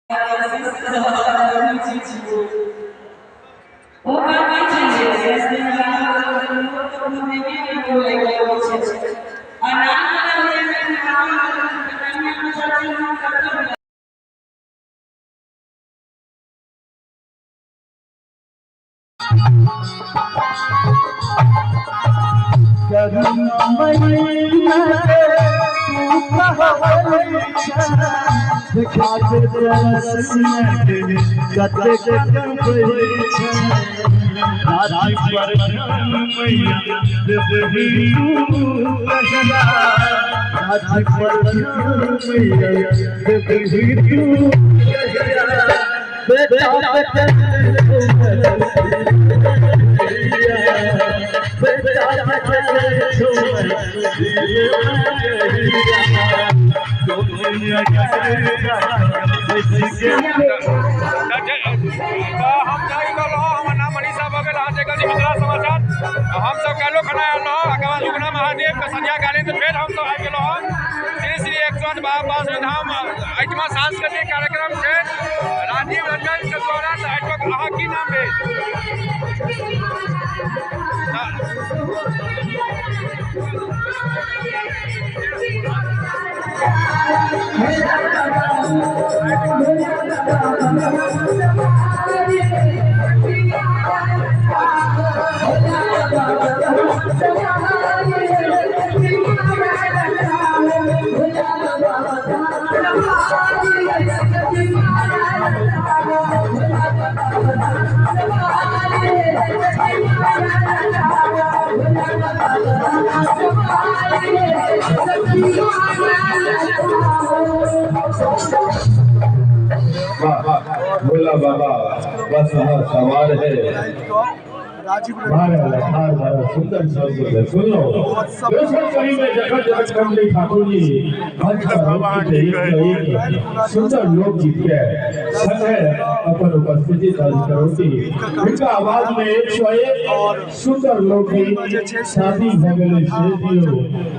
हम सब कहलो खड़ा उगना महादेव के संध्या कालीन फिर हम सब आबि गेलो श्री श्री 108 बाबा धाम एहिठमा सांस्कृतिक कार्यक्रम छै राजीव रंजन के द्वारा। अहाँ की नाम भेल? भोला बाबा बस सवार है सुंदर शब्द है। सुनो ठाकुर जी सुंदर लोकगीत के अपन उपस्थिति दर्ज करोगी। इनका आवाज में 101 और सुंदर लोकगीत शादी भगले से दियो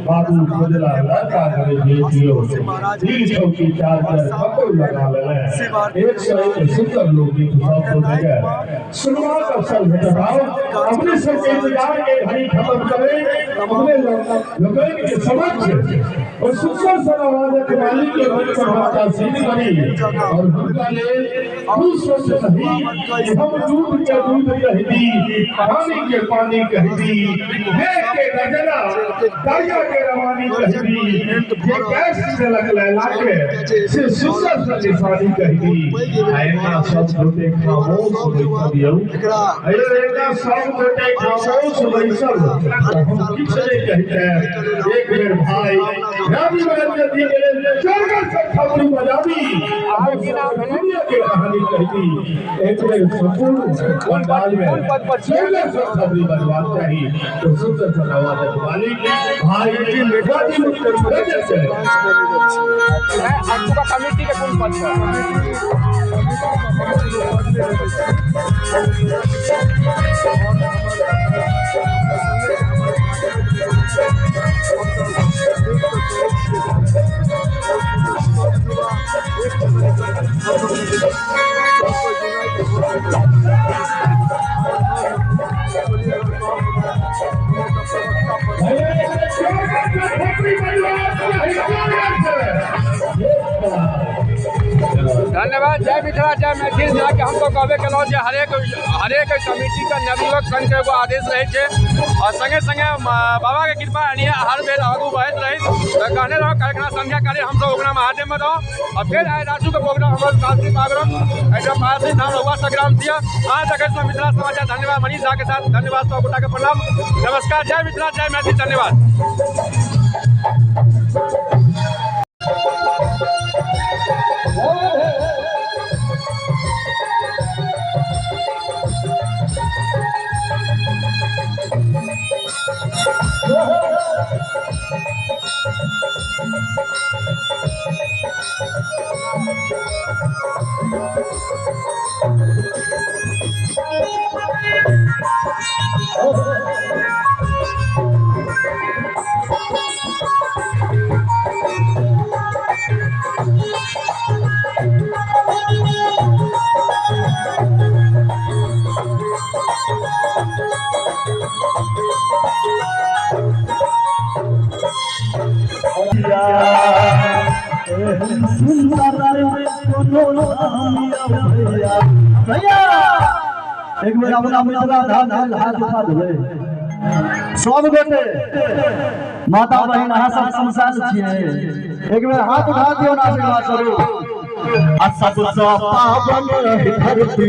बाबू खोजला लड़का करे दियो 3 4 कपड़ लगा ले 101 सुंदर लोकगीत शुरुआत अवसर बताओ अपने सब के इंतजार के घड़ी खत्म करें अपने लोगों के समक्ष और सुंदर सा आवाज के मालिक के मन पर हाथ सीधी बनी और उनका ले विश्व से सही हम दूध के दूध कह दी पानी के पानी कह दी है के गजना दरिया के रवानी कह दी ये कैसे से लग लैला के से सुंदर सा निशानी कह दी आएगा सब छोटे खामोश बैठ दियो आएगा सब छोटे खामोश बैठल हम किछ नहीं कहते एक बेर भाई राजी बरन दी गेले स्वर्ग से खबर बजावी हम दुनिया के कहानी कहती एक बेर संपूर्ण पंडाल में स्वर्ग से खबर बजवा चाहिए तो सुंदर सा आवाज वाली भाई राजी बरन से आपका कमेटी के कौन पद धन्यवाद। जय मिथिला जय मैथिल जाके हम तो कहबे केलहुँ जे हरेक कमेटी का नवयुवक संघ के एगो आदेश रहे छे और संगे संगे बाबा के कृपा हर बेर आगू बढ़त रही तो कहने रहो कार्यक्रम संध्या कालीन हम सब उगना महादेव में रहो और फिर आए राजू के प्रोग्राम हमारे सांस्कृतिक कार्यक्रम एकदम पारसी धाम हुआ संग्राम दिया आज तक मिथिला समाचार। धन्यवाद मनीष झा के साथ धन्यवाद सब गोटा के प्रणाम नमस्कार। जय मिथिला जय मैथिल धन्यवाद। भैया एक बेर अपना मिथिला धाम हाथ उठा देबै सब गोटे माता बहिन अहाँ सब संसार छियै एक बेर हाथ उठा दियौ ना आशीर्वाद करू आ सबसँ पावन धरती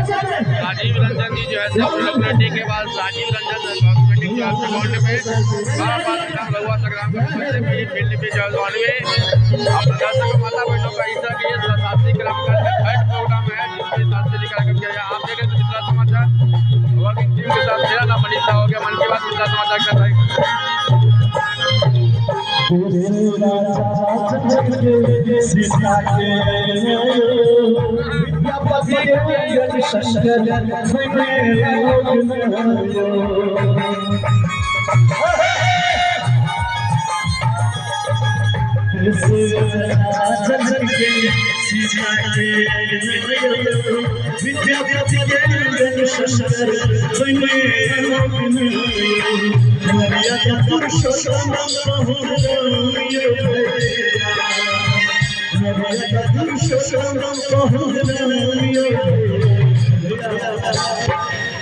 राजीव रंजन जी जो है सेलिब्रिटी के बाद राजीव रंजन कॉस्मेटिक जो है अकाउंट में बार लघुआ संग्राम के फील्ड में जो है अपने दर्शकों माता बहनों का ईसा के शास्त्रीय क्रम का थर्ड प्रोग्राम है जिसमें शास्त्रीय कार्यक्रम किया गया। आप देखें तो मिथिला समाचार वर्किंग टीम के साथ मेरा नाम मनीषा हो गया। मन की बात मिथिला समाचार कर रहे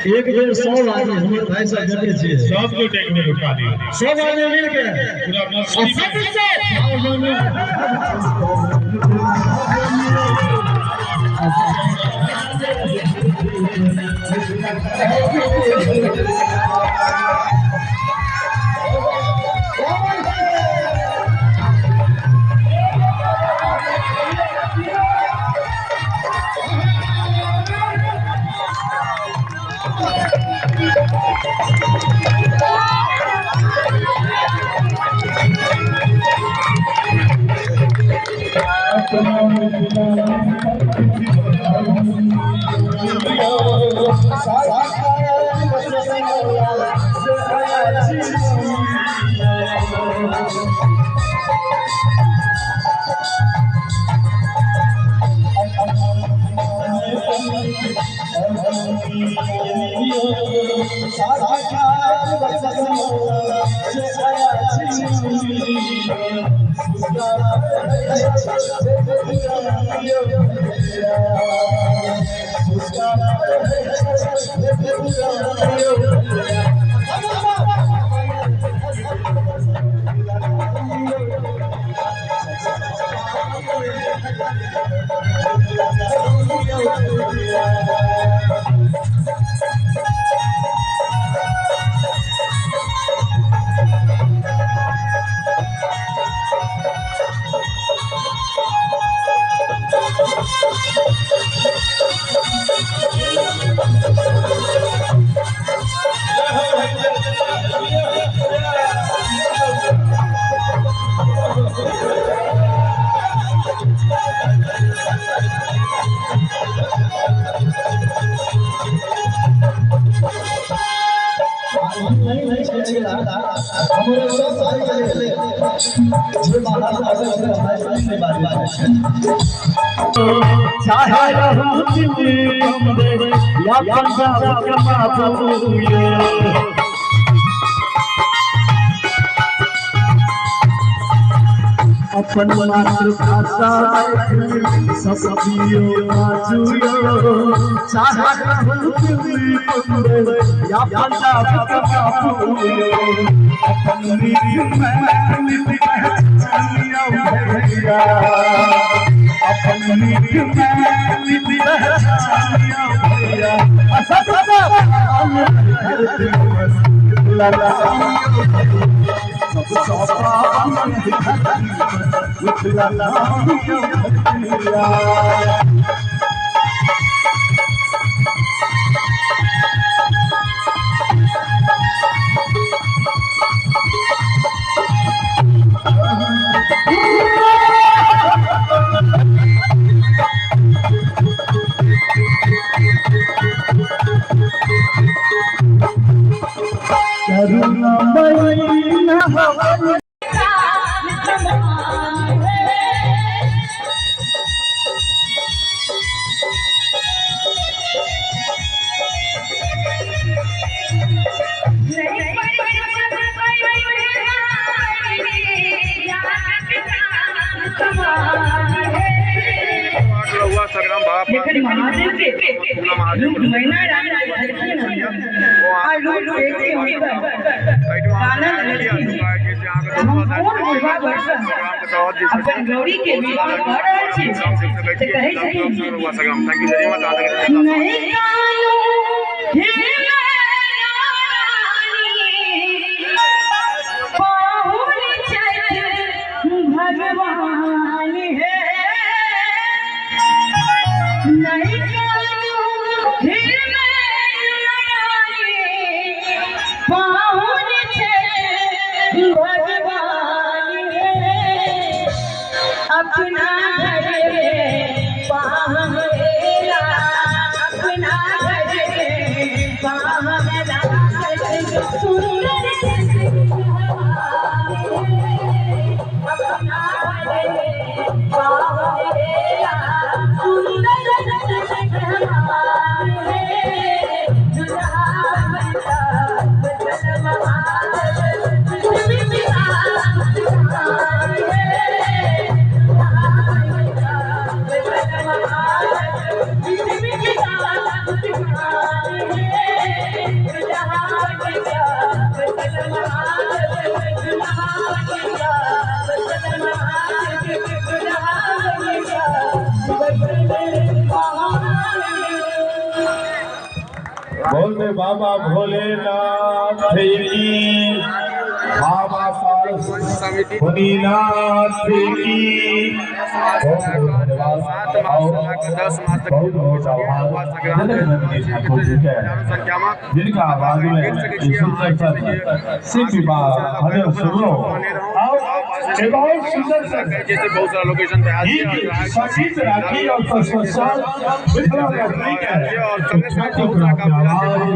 एक बेर 100 आदमी हमर भाई साहब जते छै सब को टेक्निक उठा दियो सब आदमी मिल के पूरा मस्ती छिला हमरे सब भाई चले जे बाहर आवे से हमारे से बात चाहे रहूं दिल्ली हमरे या पंजाब के मातूए अपन मातृभाषा सब जियो बाजुयो चाहे रहूं दिल्ली हमरे या पंजाब के मातूए अपन नीति में नीति पहचानियो भैया अपन नीति में नीति पहचानियो भैया सब लेकिन महादेव के रूप मैना रानी और रूप देखते होकर आनंद लेती हम कौन विवाह वर्षा अपन गौरी के विवाह कर रहे छी से कहे छी नहीं कायो हे भगवान है नहीं पाहुन भगवान है अपना घर पाहला अपना घर पाहला सुंदर बोल में बाबा भोलेनाथ की बाबा मुनीनाथ की जिनका आवाज में सिर्फ हमें सुनो बहुत सुंदर जैसे बहुत सारा लोकेशन पे आज संगीत राखी और प्रशंसा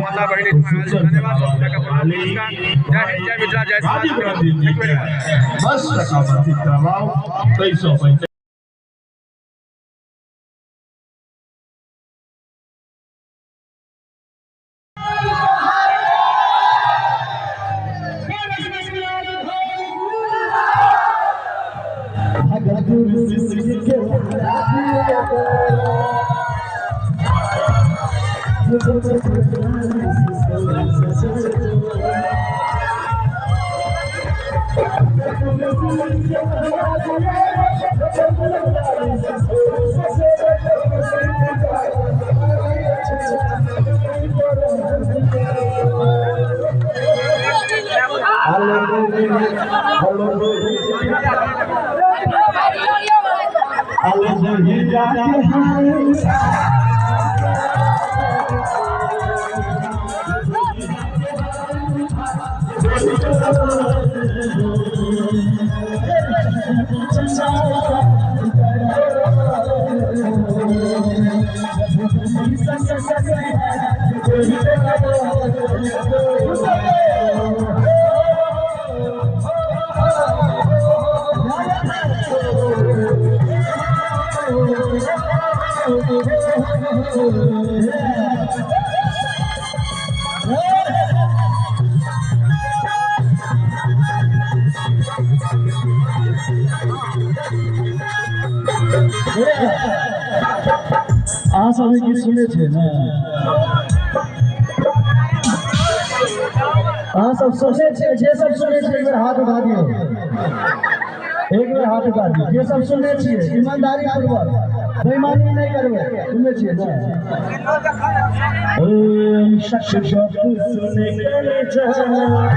माता बहनी जय मित्रा जय बस करवाओ 2350 Thank you. अहाँ सब गीत सुने छे ना अहाँ सब सुने छे जे सब सुने छे एक बार हाथ उठा दियो एक बार हाथ उठा दियो जे सब सुने छे ईमानदारी पूर्वक बेईमानी नहीं करबे सुने छे ना ओम शक शब्द सुने के जाना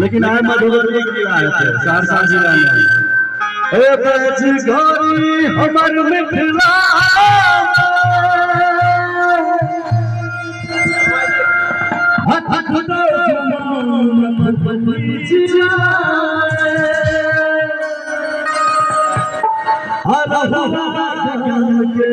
लेकिन आए मधुबनी की आए थे सहरसा जिला में ए बची घोरी हमर मिथिला हथ दो मधुबनी जिला हरहु के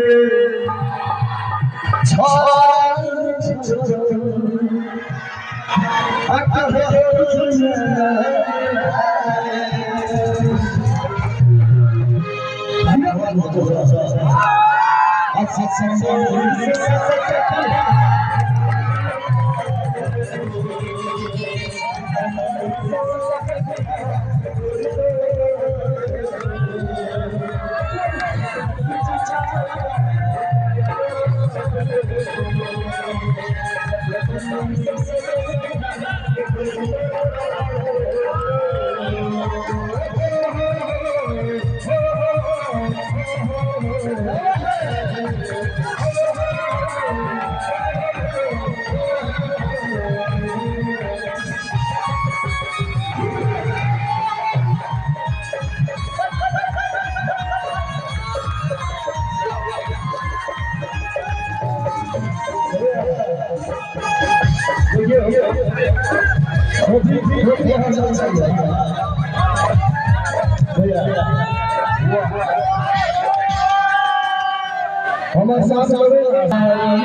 हमारे साथ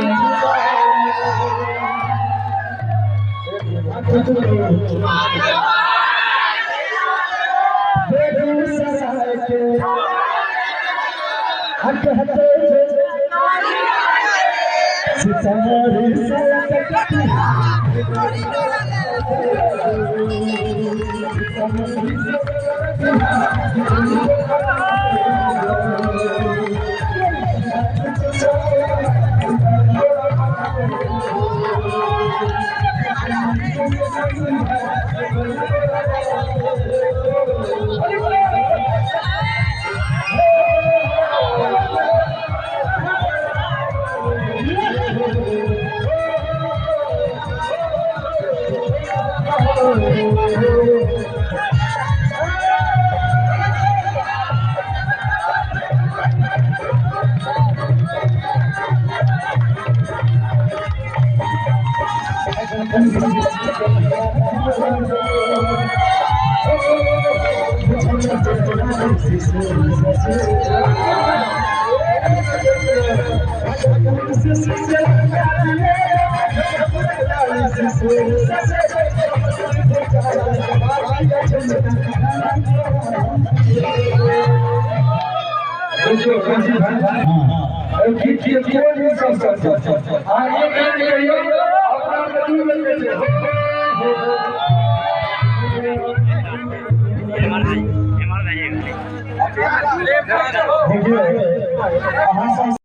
देखिए